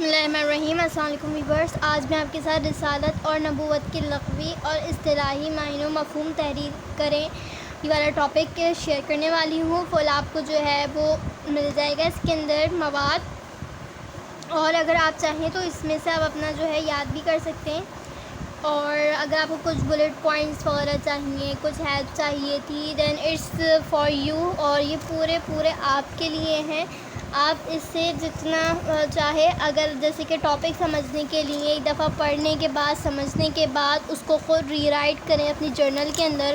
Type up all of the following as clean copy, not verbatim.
بسم اللہ الرحمن الرحیم۔ السلام علیکم ویورس، آج میں آپ کے ساتھ رسالت اور نبوت کے لغوی اور اصطلاحی معنی و مفہوم تحریر کریں یہ والا ٹاپک شیئر کرنے والی ہوں۔ فل آپ کو جو ہے وہ مل جائے گا اس کے اندر مواد، اور اگر آپ چاہیں تو اس میں سے آپ اپنا جو ہے یاد بھی کر سکتے ہیں، اور اگر آپ کو کچھ بلٹ پوائنٹس وغیرہ چاہیے، کچھ ہیلپ چاہیے تھی، دین اٹس فار یو، اور یہ پورے آپ کے لیے ہیں۔ آپ اس سے جتنا چاہے، اگر جیسے کہ ٹاپک سمجھنے کے لیے ایک دفعہ پڑھنے کے بعد، سمجھنے کے بعد اس کو خود ری رائٹ کریں اپنی جرنل کے اندر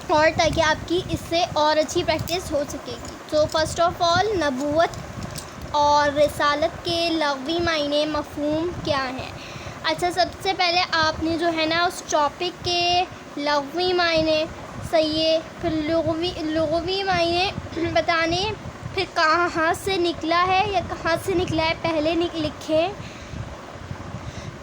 اور تاکہ آپ کی اس سے اور اچھی پریکٹس ہو سکے گی۔ تو فرسٹ آف آل، نبوت اور رسالت کے لغوی معنی مفہوم کیا ہیں؟ اچھا، سب سے پہلے آپ نے جو ہے نا اس ٹاپک کے لغوی معنی صحیح ہے، پھر لغوی معنی بتانے، پھر کہاں سے نکلا ہے یا کہاں سے نکلا ہے پہلے لکھیں،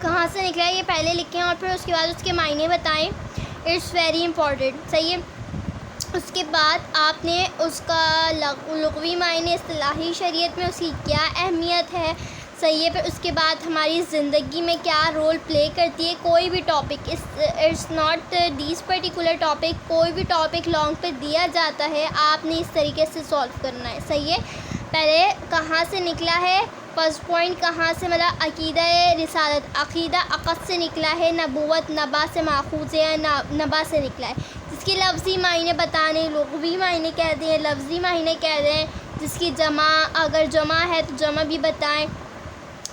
کہاں سے نکلا ہے یہ پہلے لکھیں، اور پھر اس کے بعد اس کے معنی بتائیں۔ اٹس ویری امپورٹنٹ، صحیح ہے۔ اس کے بعد آپ نے اس کا لغوی معنی اصطلاحی شریعت میں اس کی کیا اہمیت ہے، صحیح ہے۔ پھر اس کے بعد ہماری زندگی میں کیا رول پلے کرتی ہے کوئی بھی topic, it's not this particular topic, کوئی بھی ٹاپک لانگ پہ دیا جاتا ہے آپ نے اس طریقے سے سولو کرنا ہے، صحیح ہے۔ پہلے کہاں سے نکلا ہے، فرسٹ پوائنٹ کہاں سے، مطلب عقیدہ رسالت، عقیدہ عقد سے نکلا ہے، نبوت نبا سے ماخوذ ہے یا نبا سے نکلا ہے، جس کی لفظی معنی بتانے، لغوی معنی کہتے ہیں، لفظی معنی کہتے ہیں، جس کی جمع اگر جمع ہے تو جمع بھی بتائیں،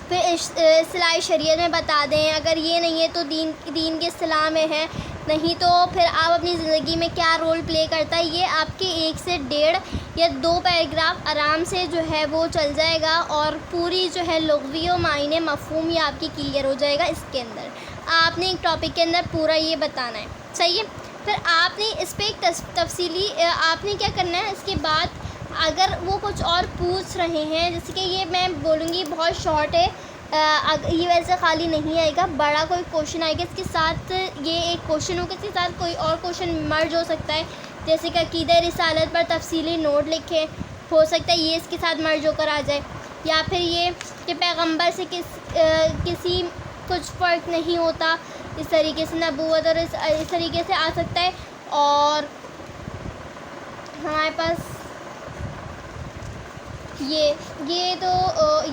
پھر اصطلاحی شریعت میں بتا دیں، اگر یہ نہیں ہے تو دین کے اصطلاح میں ہے، نہیں تو پھر آپ اپنی زندگی میں کیا رول پلے کرتا ہے، یہ آپ کے 1 سے 1.5 یا 2 پیراگراف آرام سے جو ہے وہ چل جائے گا، اور پوری جو ہے لغوی و معنی مفہوم یہ آپ کی کلیئر ہو جائے گا۔ اس کے اندر آپ نے ایک ٹاپک کے اندر پورا یہ بتانا ہے، صحیح ہے۔ پھر آپ نے اس پہ ایک تفصیلی آپ نے کیا کرنا ہے، اس کے بعد اگر وہ کچھ اور پوچھ رہے ہیں، جیسے کہ یہ میں بولوں گی بہت شارٹ ہے، یہ ویسے خالی نہیں آئے گا، بڑا کوئی کوشچن آئے گا اس کے ساتھ، یہ ایک کوشچن ہوگا، اس کے ساتھ کوئی اور کوشچن مرج ہو سکتا ہے، جیسے کہ عقیدہ رسالت پر تفصیلی نوٹ لکھیں، ہو سکتا ہے یہ اس کے ساتھ مرج ہو کر آ جائے، یا پھر یہ کہ پیغمبر سے کسی کچھ فرق نہیں ہوتا، اس طریقے سے نبوت اور اس طریقے سے آ سکتا ہے۔ اور ہمارے پاس یہ تو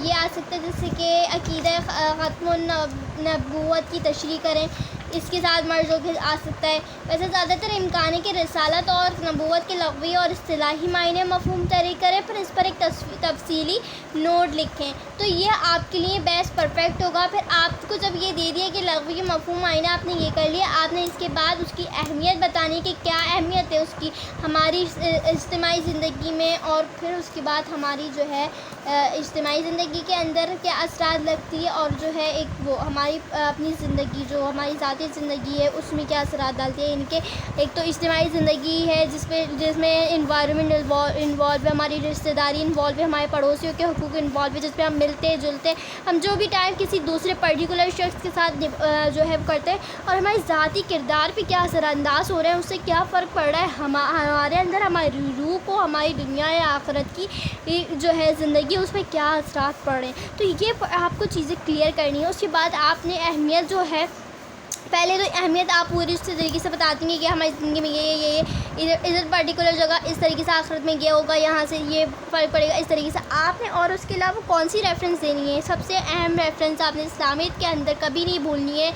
یہ آ سکتا ہے، جیسے کہ عقیدہ ختم النبوت کی تشریح کریں، اس کے ساتھ مرج ہو کے آ سکتا ہے۔ ویسے زیادہ تر امکان ہے کہ رسالت اور نبوت کے لغوی اور اصطلاحی معنی مفہوم تحریر کریں، پھر اس پر ایک تفصیلی نوٹ لکھیں، تو یہ آپ کے لیے بیسٹ پرفیکٹ ہوگا۔ پھر آپ کو جب یہ دے دیا کہ لغوی مفہوم معنی آپ نے یہ کر لیا، آپ نے اس کے بعد اس کی اہمیت بتانی کہ کیا اہمیت ہے اس کی ہماری اجتماعی زندگی میں، اور پھر اس کے بعد ہماری جو ہے اجتماعی زندگی کے اندر کیا اثرات لگتی ہے، اور جو ہے ایک وہ ہماری اپنی زندگی جو ہماری ذاتی زندگی ہے اس میں کیا اثرات ڈالتی ہے۔ ان کے ایک تو اجتماعی زندگی ہے جس میں انوائرمنٹ انوالو ہے، ہماری رشتہ داری انوالو ہے، ہمارے پڑوسیوں کے حقوق انوالو ہے، جس پہ ہم ملتے جلتے، ہم جو بھی ٹائم کسی دوسرے پرٹیکولر شخص کے ساتھ جو ہے کرتے ہیں، اور ہماری ذاتی کردار پہ کیا اثر انداز ہو رہے ہیں، اس سے کیا فرق پڑ رہا ہے ہمارے اندر، ہماری روح کو، ہماری دنیا یا آخرت کی جو ہے زندگی، اس پہ کیا اثرات پڑ رہے ہیں۔ تو یہ آپ کو چیزیں کلیئر کرنی ہے۔ اس کے بعد آپ نے اہمیت جو ہے، پہلے تو اہمیت آپ پوری اس طریقے سے بتاتی ہیں کہ ہماری زندگی میں یہ ادھر پرٹیکولر جگہ اس طریقے سے آخرت میں یہ ہوگا، یہاں سے یہ فرق پڑے گا، اس طریقے سے آپ نے، اور اس کے علاوہ کون سی ریفرنس دینی ہے، سب سے اہم ریفرنس آپ نے اسلامیت کے اندر کبھی نہیں بھولنی ہے،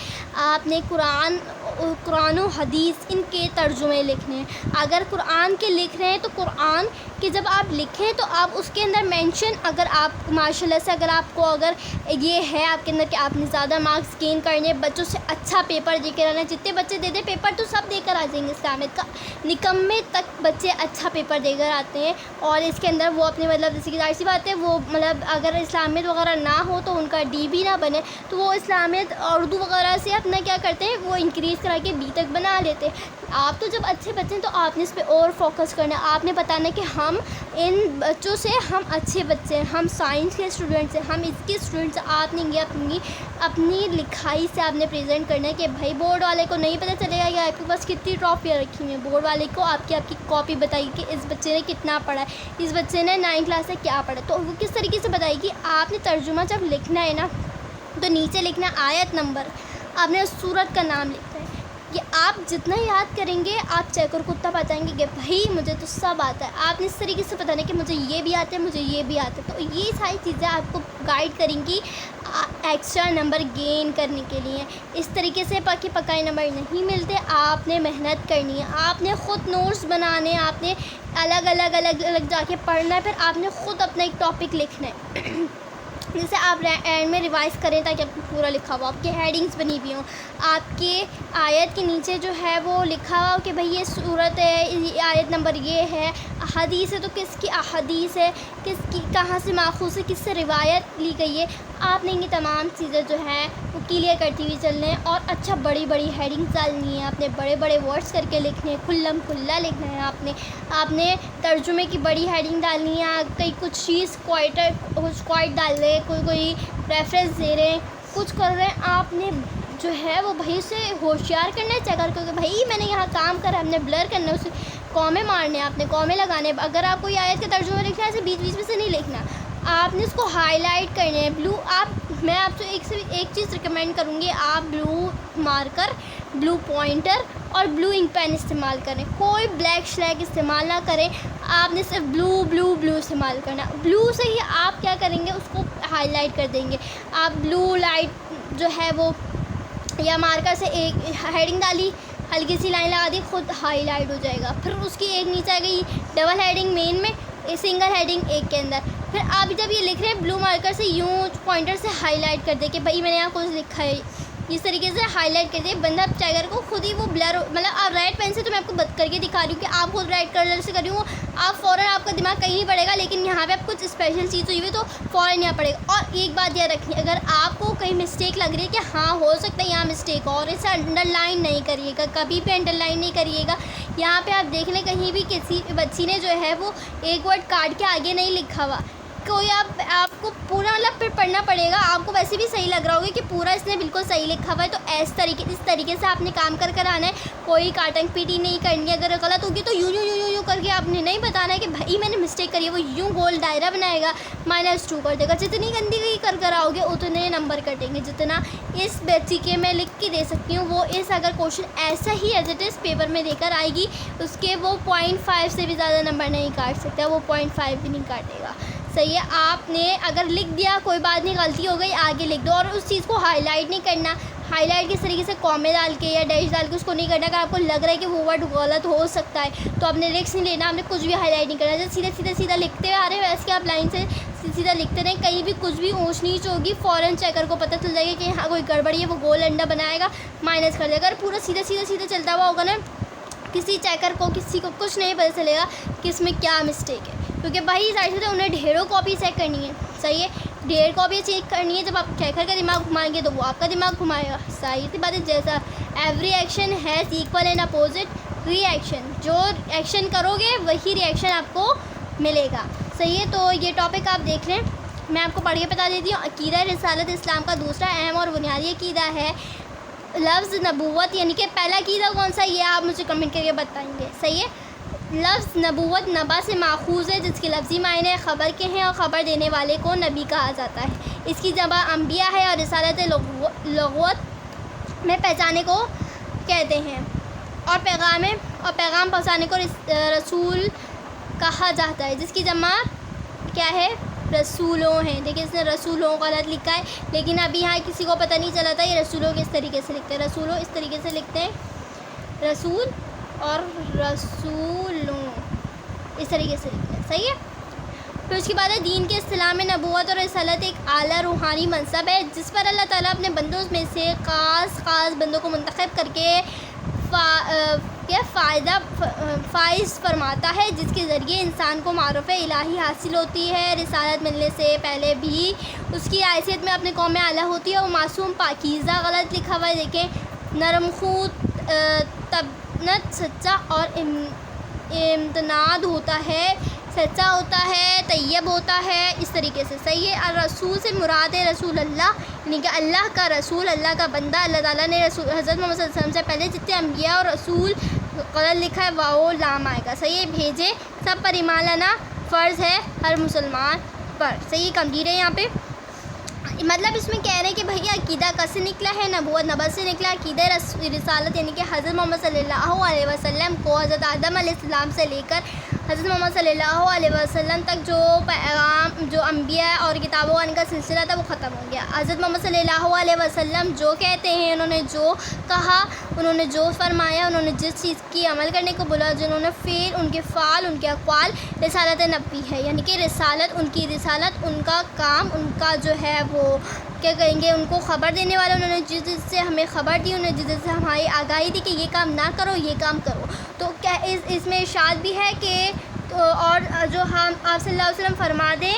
آپ نے قرآن و حدیث ان کے ترجمے لکھنے ہیں۔ اگر قرآن کے لکھ رہے ہیں تو قرآن کہ جب آپ لکھیں تو آپ اس کے اندر مینشن، اگر آپ ماشاء اللہ سے اگر یہ ہے آپ کے اندر کہ آپ نے زیادہ مارکس گین کرنے، بچوں سے اچھا پیپر دے کر آنا، جتنے بچے دے دیں پیپر تو سب دے کر آ جائیں گے اسلامیت کا، نکمے تک بچے اچھا پیپر دے کر آتے ہیں، اور اس کے اندر وہ اپنے مطلب جیسے کہ ظاہر سی بات ہے، وہ مطلب اگر اسلامیت وغیرہ نہ ہو تو ان کا ڈی بھی نہ بنے، تو وہ اسلامیت اردو وغیرہ سے اپنا کیا کرتے ہیں، وہ انکریز کرا کے بی تک بنا لیتے. آپ تو جب اچھے بچے ہیں تو آپ نے اس پہ اور فوکس کرنا ہے. آپ نے بتانا کہ ہم ان بچوں سے ہم اچھے بچے ہیں, ہم سائنس کے اسٹوڈنٹس ہیں, ہم اس کے اسٹوڈنٹس ہیں. آپ نے یہ اپنی لکھائی سے آپ نے پریزنٹ کرنا ہے کہ بھائی بورڈ والے کو نہیں پتہ چلے گا کہ آپ کے پاس کتنی ٹرافیاں رکھی ہوئی ہیں. بورڈ والے کو آپ کی کاپی بتائیے کہ اس بچے نے کتنا پڑھا ہے, اس بچے نے 9 کلاس سے کیا پڑھا. تو وہ کس طریقے سے بتائے گی. آپ نے ترجمہ جب لکھنا ہے نا تو نیچے لکھنا آیت نمبر, آپ نے سورت کا نام لکھنا ہے. یہ آپ جتنا یاد کریں گے آپ چیکر کو اتنا بتائیں گے کہ بھائی مجھے تو سب آتا ہے. آپ نے اس طریقے سے بتانا کہ مجھے یہ بھی آتا ہے, مجھے یہ بھی آتا ہے. تو یہ ساری چیزیں آپ کو گائیڈ کریں گی ایکسٹرا نمبر گین کرنے کے لیے. اس طریقے سے پکائے نمبر نہیں ملتے. آپ نے محنت کرنی ہے, آپ نے خود نوٹس بنانے ہیں, آپ نے الگ جا کے پڑھنا ہے, پھر آپ نے خود اپنا ایک ٹاپک لکھنا ہے جسے آپ اینڈ میں ریوائز کریں تاکہ آپ کو پورا لکھا ہوا, آپ کے ہیڈنگس بنی ہوئی ہوں, آپ کے آیت کے نیچے جو ہے وہ لکھا ہوا کہ بھئی یہ صورت ہے, آیت نمبر یہ ہے. حدیث ہے تو کس کی احادیث ہے, کس کی کہاں سے ماخوذ ہے, کس سے روایت لی گئی ہے. آپ نے یہ تمام چیزیں جو ہیں وہ کلیئر کرتی ہوئی چلنے ہیں. اور اچھا بڑی ہیڈنگس ڈالنی ہے, آپ نے بڑے ورڈس کر کے لکھنے ہیں, کھلا لکھنا ہے. آپ نے ترجمے کی بڑی ہیڈنگ ڈالنی ہے. کئی کچھ چیز کوائٹ ڈال رہے, کوئی ریفرنس دے رہے ہیں, کچھ کر رہے ہیں. آپ نے جو ہے وہ بھائی سے ہوشیار کرنا ہے, چیک کر کے بھائی میں نے یہاں کام کرا, ہم نے بلر کرنا ہے, اسے کومے مارنے, آپ نے کومے لگانے. اگر آپ کوئی آیت کا ترجمہ لکھنا ہے ایسے بیچ میں سے نہیں لکھنا, آپ نے اس کو ہائی لائٹ کرنے ہیں. میں آپ سے ایک چیز ریکمینڈ کروں گی, آپ بلو مارکر, بلو پوائنٹر اور بلو انک پین استعمال کریں. کوئی بلیک شلیک استعمال نہ کریں. آپ نے صرف بلو استعمال کرنا. بلو سے ہی آپ کیا کریں گے, اس کو ہائی لائٹ کر دیں گے. آپ بلو لائٹ جو ہے وہ یا مارکر سے ایک ہیڈنگ ڈالی, ہلکی سی لائن لگا دی, خود ہائی لائٹ ہو جائے گا. پھر اس کی ایک نیچے آ گئی ڈبل ہیڈنگ مین میں, سنگل ہیڈنگ ایک کے اندر. پھر آپ جب یہ لکھ رہے ہیں بلو مارکر سے یوں پوائنٹر سے ہائی لائٹ کر دیں کہ بھائی میں نے یہاں کچھ لکھا ہے, اس طریقے سے ہائی لائٹ کر دیں. بندہ ٹائگر کو خود ہی وہ بلر, مطلب آپ ریڈ پین سے تو میں آپ کو بت کر کے دکھا رہی ہوں کہ آپ خود ریڈ کلر سے کر رہی ہوں, آپ فوراً آپ کا دماغ کہیں نہیں پڑے گا, لیکن یہاں پہ آپ کچھ اسپیشل چیز ہوئی ہوئی تو فوراً یہاں پڑے گا. اور ایک بات یاد رکھنی, اگر آپ کو کہیں مسٹیک لگ رہی ہے کہ ہاں ہو سکتا ہے یہاں مسٹیک ہو, اور اسے انڈر لائن نہیں کریے گا, کبھی بھی انڈر لائن نہیں کریے گا. یہاں پہ آپ دیکھ لیں کہیں بھی کسی بچی نے جو ہے وہ ایک ورڈ کاٹ کے آگے نہیں لکھا ہوا, کوئی آپ کو پورا مطلب پھر پڑھنا پڑے گا. آپ کو ویسے بھی صحیح لگ رہا ہوگا کہ پورا اس نے بالکل صحیح لکھا ہوا ہے. تو اس طریقے سے آپ نے کام کر آنا ہے. کوئی کاٹنگ پیٹی نہیں کرنی. اگر غلط ہوگی تو یوں کر کے آپ نے نہیں بتانا ہے کہ بھائی میں نے مسٹیک کری ہے. وہ یوں گول دائرہ بنائے گا, -2 کر دے گا. جتنی گندگی کر آؤ گے اتنے نمبر کٹیں گے. جتنا اس بچی کے میں لکھ کے دے سکتی ہوں, وہ اس اگر کوشچن ایسا ہی ایز اٹ از پیپر میں دے کر آئے گی, اس کے وہ 0.5 سے بھی زیادہ نمبر نہیں کاٹ سکتا, وہ 0.5 بھی نہیں کاٹے گا. صحیح ہے. آپ نے اگر لکھ دیا کوئی بات نہیں, غلطی ہو گئی آگے لکھ دو. اور اس چیز کو ہائی لائٹ نہیں کرنا. ہائی لائٹ کس طریقے سے کومے ڈال کے یا ڈیش ڈال کے اس کو نہیں کرنا. اگر آپ کو لگ رہا ہے کہ وہ ورڈ غلط ہو سکتا ہے تو آپ نے رسک نہیں لینا, آپ نے کچھ بھی ہائی لائٹ نہیں کرنا. جب سیدھا لکھتے ہوئے آ رہے ہیں ویسے آپ لائن سے سیدھا لکھتے رہیں. کہیں بھی کچھ بھی اونچ نیچ ہوگی فوراً چیکر کو پتہ چل جائے گا کہ ہاں کوئی گڑبڑی ہے, وہ گول انڈا بنائے گا, مائنس کر دے گا. اگر پورا سیدھا چلتا ہوا ہوگا نا, کسی چیکر کو کسی کو کچھ نہیں پتہ چلے گا کہ اس میں کیا مسٹیک ہے. کیونکہ بھائی ظاہر سے انہیں ڈھیروں کاپی چیک کرنی ہے. صحیح ہے, ڈھیر کاپی چیک کرنی ہے. جب آپ چیکر کا دماغ گھمائیں گے تو وہ آپ کا دماغ گھمائے گا. ظاہر سی بات ہے, جیسا every action has equal and opposite reaction. جو ایکشن کرو گے وہی ری ایکشن آپ کو ملے گا. صحیح ہے. تو یہ ٹاپک آپ دیکھ لیں, میں آپ کو پڑھ کے بتا دیتی ہوں. عقیدہ رسالت اسلام کا دوسرا اہم اور بنیادی عقیدہ ہے لفظ نبوت. یعنی کہ پہلا عقیدہ کون سا, یہ آپ مجھے کمنٹ کر کے بتائیں گے. صحیح ہے. لفظ نبوت نبا سے ماخوذ ہے, جس کے لفظی معنی خبر کے ہیں, اور خبر دینے والے کو نبی کہا جاتا ہے. اس کی جمع انبیاء ہے, اور رسالت لغوت میں پہچانے کو کہتے ہیں, اور پیغام پہنچانے کو رسول کہا جاتا ہے, جس کی جمع کیا ہے, رسولوں ہیں. دیکھیں اس نے رسولوں غلط لکھا ہے, لیکن ابھی یہاں کسی کو پتہ نہیں چلا تھا یہ رسولوں کس طریقے سے لکھتے ہیں. رسولوں اس طریقے سے لکھتے ہیں, رسول اور رسولوں اس طریقے سے لکھتے ہیں. صحیح ہے. پھر اس کے بعد ہے دین کے اصطلاح میں نبوت اور رسالت ایک اعلیٰ روحانی منصب ہے, جس پر اللہ تعالیٰ اپنے بندوں میں سے خاص بندوں کو منتخب کر کے فائز فرماتا ہے, جس کے ذریعے انسان کو معرفت الہی حاصل ہوتی ہے. رسالت ملنے سے پہلے بھی اس کی حیثیت میں اپنے قوم میں اعلیٰ ہوتی ہے. وہ معصوم پاکیزہ غلط لکھا ہوا ہے. دیکھیں نرم خود تبنت سچا اور امتناد ہوتا ہے، سچا ہوتا ہے، طیب ہوتا ہے، اس طریقے سے صحیح ہے۔ الرسول سے مراد ہے رسول اللہ، یعنی کہ اللہ کا رسول، اللہ کا بندہ۔ اللہ تعالیٰ نے حضرت محمد صلی اللہ علیہ وسلم سے پہلے جتنے انبیاء اور رسول غلط لکھا ہے واو لام آئے گا، صحیح ہے۔ بھیجے، سب پر ایمان لانا فرض ہے ہر مسلمان پر، صحیح کمزیر ہے یہاں پہ۔ مطلب اس میں کہہ رہے ہیں کہ بھئی عقیدہ کس سے نکلا ہے؟ نبوت، نبوت سے نکلا عقیدہ رسالت، یعنی کہ حضرت محمد صلی اللہ علیہ وسلم کو حضرت آدم علیہ السلام سے لے کر حضرت محمد صلی اللہ علیہ وسلم تک جو پیغام، جو انبیاء اور کتابوں کا سلسلہ تھا وہ ختم ہو گیا۔ حضرت محمد صلی اللہ علیہ وسلم جو کہتے ہیں، انہوں نے جو کہا، انہوں نے جو فرمایا، انہوں نے جس چیز کی عمل کرنے کو بولا، جنہوں نے فعل، ان کے فعال، ان کے اقوال رسالت نبوی ہے، یعنی کہ رسالت، ان کی رسالت، ان کا کام، ان کا جو ہے وہ کیا کہیں گے، ان کو خبر دینے والے، انہوں نے جس سے ہمیں خبر دی، انہوں نے جس سے ہماری آگاہی دی کہ یہ کام نہ کرو، یہ کام کرو۔ تو کیا اس میں ارشاد بھی ہے کہ اور جو ہم آپ صلی اللہ علیہ وسلم فرما دیں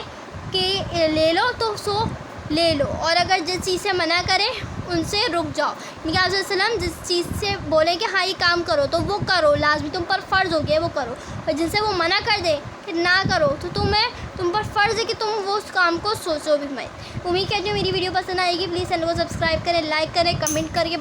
کہ لے لو تو سو لے لو، اور اگر جس چیز سے منع کریں ان سے رک جاؤ، یعنی کہ آپ صلی اللہ علیہ وسلم جس چیز سے بولیں کہ ہاں یہ کام کرو تو وہ کرو، لازمی تم پر فرض ہو گیا وہ کرو، اور جن سے وہ منع کر دے کہ نہ کرو تو تم پر فرض ہے کہ تم وہ اس کام کو سوچو بھی مت۔ امید کرتی ہوں میری ویڈیو پسند آئے گی، پلیز چینل کو سبسکرائب کریں، لائک کریں، کمنٹ کر کے